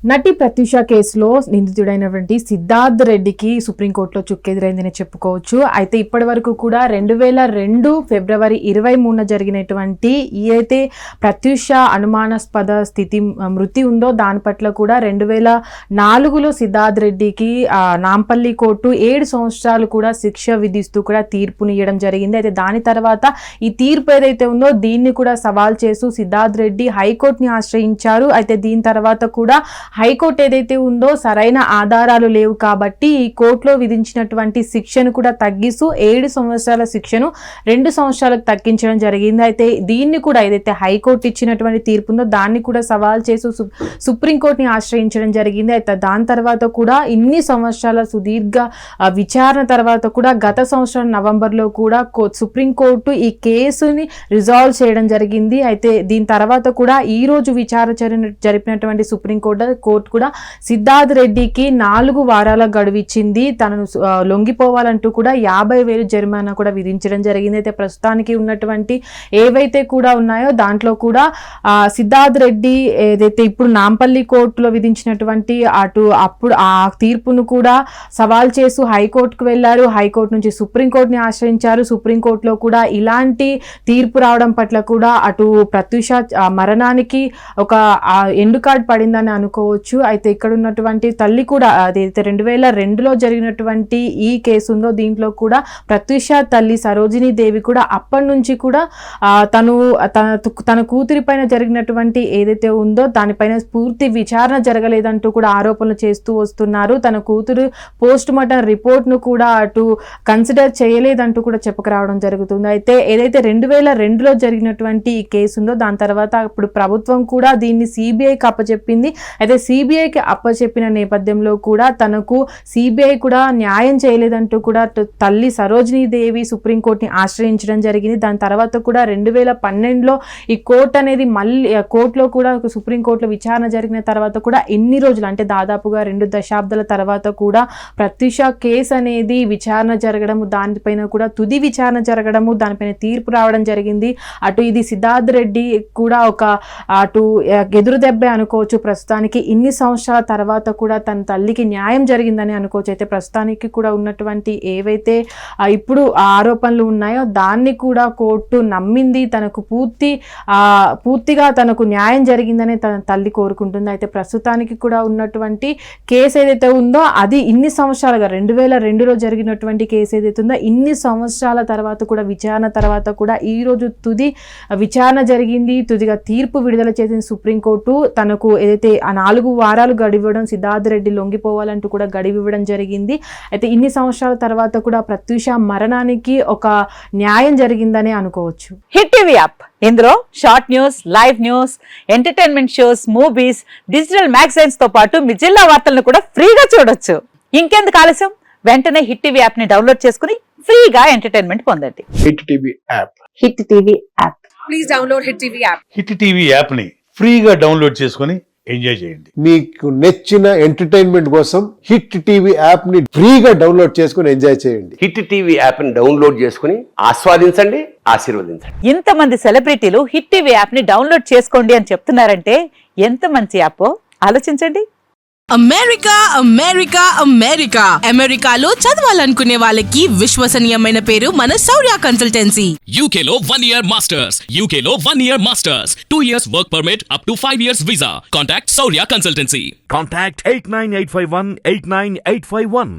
నటి ప్రత్యూష కేసులో నిందితుడైనటువంటి సిద్ధార్థ్ రెడ్డికి సుప్రీంకోర్టులో చుక్కెదురైందని చెప్పుకోవచ్చు. అయితే ఇప్పటి వరకు కూడా 2002 ఫిబ్రవరి 23న జరిగినటువంటి అయితే ప్రత్యూష అనుమానాస్పద స్థితి మృతి ఉందో దాని పట్ల కూడా 2004లో సిద్ధార్థ్ రెడ్డికి నాంపల్లి కోర్టు 7 సంవత్సరాలు కూడా శిక్ష విధిస్తూ కూడా తీర్పునియడం జరిగింది. అయితే దాని తర్వాత ఈ తీర్పు ఏదైతే ఉందో దీన్ని కూడా సవాల్ చేస్తూ సిద్ధార్థ్ రెడ్డి హైకోర్టుని ఆశ్రయించారు. అయితే దీని తర్వాత కూడా హైకోర్టు ఏదైతే ఉందో సరైన ఆధారాలు లేవు కాబట్టి ఈ కోర్టులో విధించినటువంటి శిక్షను కూడా తగ్గిస్తూ 7 సంవత్సరాల శిక్షను 2 సంవత్సరాలకు తగ్గించడం జరిగింది. అయితే దీన్ని కూడా ఏదైతే హైకోర్టు ఇచ్చినటువంటి తీర్పు ఉందో దాన్ని కూడా సవాల్ చేస్తూ సుప్రీంకోర్టుని ఆశ్రయించడం జరిగింది. అయితే దాని తర్వాత కూడా ఇన్ని సంవత్సరాల సుదీర్ఘ విచారణ తర్వాత కూడా గత సంవత్సరం నవంబర్లో కూడా సుప్రీంకోర్టు ఈ కేసుని రిజాల్వ్ చేయడం జరిగింది. అయితే దీని తర్వాత కూడా ఈ రోజు విచారణ జరిపినటువంటి సుప్రీంకోర్టు కూడా సిద్ధార్థ్ రెడ్డికి 4 వారాల గడువు ఇచ్చింది. తనను లొంగిపోవాలంటూ కూడా 50,000 జరిమానా కూడా విధించడం జరిగింది. అయితే ప్రస్తుతానికి ఉన్నటువంటి ఏవైతే కూడా ఉన్నాయో దాంట్లో కూడా సిద్ధార్థ్ రెడ్డి ఏదైతే ఇప్పుడు నాంపల్లి కోర్టులో విధించినటువంటి అప్పుడు ఆ తీర్పును కూడా సవాల్ చేస్తూ హైకోర్టుకు వెళ్లారు. హైకోర్టు నుంచి సుప్రీంకోర్టుని ఆశ్రయించారు. సుప్రీంకోర్టులో కూడా ఇలాంటి తీర్పు రావడం పట్ల కూడా అటు ప్రత్యూష మరణానికి ఒక ఎండు కార్డ్ పడిందని అనుకోవచ్చు. అయితే ఇక్కడ ఉన్నటువంటి తల్లి కూడా అదైతే 2002లో జరిగినటువంటి ఈ కేసు ఉందో దీంట్లో కూడా ప్రత్యూష తల్లి సరోజినీ దేవి కూడా అప్పటి నుంచి కూడా తన కూతురి పైన జరిగినటువంటి ఏదైతే ఉందో దానిపైన పూర్తి విచారణ జరగలేదంటూ కూడా ఆరోపణలు చేస్తూ వస్తున్నారు. తన కూతురు పోస్ట్ మార్టం రిపోర్ట్ ను కూడా అటు కన్సిడర్ చేయలేదంటూ కూడా చెప్పుకురావడం జరుగుతుంది. అయితే ఏదైతే 2002లో జరిగినటువంటి ఈ కేసు ఉందో దాని తర్వాత ఇప్పుడు ప్రభుత్వం కూడా దీన్ని సిబిఐకి అప్పచెప్పింది. అయితే సిబిఐకి అప్పచెప్పిన నేపథ్యంలో కూడా తనకు సిబిఐ కూడా న్యాయం చేయలేదంటూ కూడా తల్లి సరోజినీ దేవి సుప్రీంకోర్టుని ఆశ్రయించడం జరిగింది. దాని తర్వాత కూడా 2012లో ఈ కోర్టు అనేది మళ్ళీ కోర్టులో కూడా సుప్రీంకోర్టులో విచారణ జరిగిన తర్వాత కూడా ఎన్ని రోజులు అంటే దాదాపుగా 2 దశాబ్దాల తర్వాత కూడా ప్రత్యూష కేసు అనేది విచారణ జరగడము, దానిపైన కూడా తుది విచారణ జరగడము, దానిపైన తీర్పు రావడం జరిగింది. అటు ఇది సిద్ధార్థ్ రెడ్డి కూడా ఒక అటు ఎదురు దెబ్బే అనుకోవచ్చు. ప్రస్తుతానికి ఇన్ని సంవత్సరాల తర్వాత కూడా తన తల్లికి న్యాయం జరిగిందని అనుకోవచ్చు. అయితే ప్రస్తుతానికి కూడా ఉన్నటువంటి ఏవైతే ఇప్పుడు ఆరోపణలు ఉన్నాయో దాన్ని కూడా కోర్టు నమ్మింది. తనకు పూర్తిగా తనకు న్యాయం జరిగిందని తన తల్లి కోరుకుంటుంది. అయితే ప్రస్తుతానికి కూడా ఉన్నటువంటి కేసు ఏదైతే ఉందో అది ఇన్ని సంవత్సరాలుగా 2002లో జరిగినటువంటి కేసు ఏదైతే ఉందో ఇన్ని సంవత్సరాల తర్వాత కూడా విచారణ తర్వాత కూడా ఈ రోజు తుది విచారణ జరిగింది. తుదిగా తీర్పు విడుదల చేసిన సుప్రీంకోర్టు తనకు ఏదైతే ఆ 4 వారాలు గడివివ్వడం సిద్ధార్థ్ రెడ్డి లొంగిపోవాలంటూ కూడా గడివివ్వడం జరిగింది. అయితే ఇన్ని సంవత్సరాల తర్వాత కూడా ప్రత్యూష మరణానికి ఒక న్యాయం జరిగిందని అనుకోవచ్చు. హిట్ టీవీ యాప్ ఇందులో short news, live news, entertainment shows, movies, digital magazines తో పాటు మీ జిల్లా వార్తలను కూడా ఫ్రీగా చూడొచ్చు. ఇంకెందుకు ఆలస్యం, వెంటనే హిట్ టీవీ యాప్ ని డౌన్లోడ్ చేసుకుని ఫ్రీగా ఎంటర్టైన్మెంట్ పొందండి. Hit TV app. Hit TV app. Please download hit TV app. Hit TV app ని ఫ్రీగా డౌన్లోడ్ చేసుకుని ఎంజాయ్ చేయండి. మీకు నచ్చిన ఎంటర్టైన్మెంట్ కోసం హిట్ టీవీ యాప్ ని ఫ్రీగా డౌన్లోడ్ చేసుకుని ఎంజాయ్ చేయండి. హిట్ టీవీ యాప్ ని డౌన్లోడ్ చేసుకుని ఆస్వాదించండి, ఆశీర్వదించండి. ఇంతమంది సెలబ్రిటీలు హిట్ టీవీ యాప్ ని డౌన్లోడ్ చేసుకోండి అని చెప్తున్నారంటే ఎంత మంచి యాప్ ఆలోచించండి. అమెరికా అమెరికా అమెరికా అమెరికాలో చదవాలనుకునే వాళ్ళకి విశ్వసనీయమైన పేరు మన శౌర్య కన్సల్టెన్సీ. UK లో 1 year masters, UK లో 1 year masters, 2 years work permit up to 5 years visa. Contact Saurya Consultancy. Contact 89851 89851.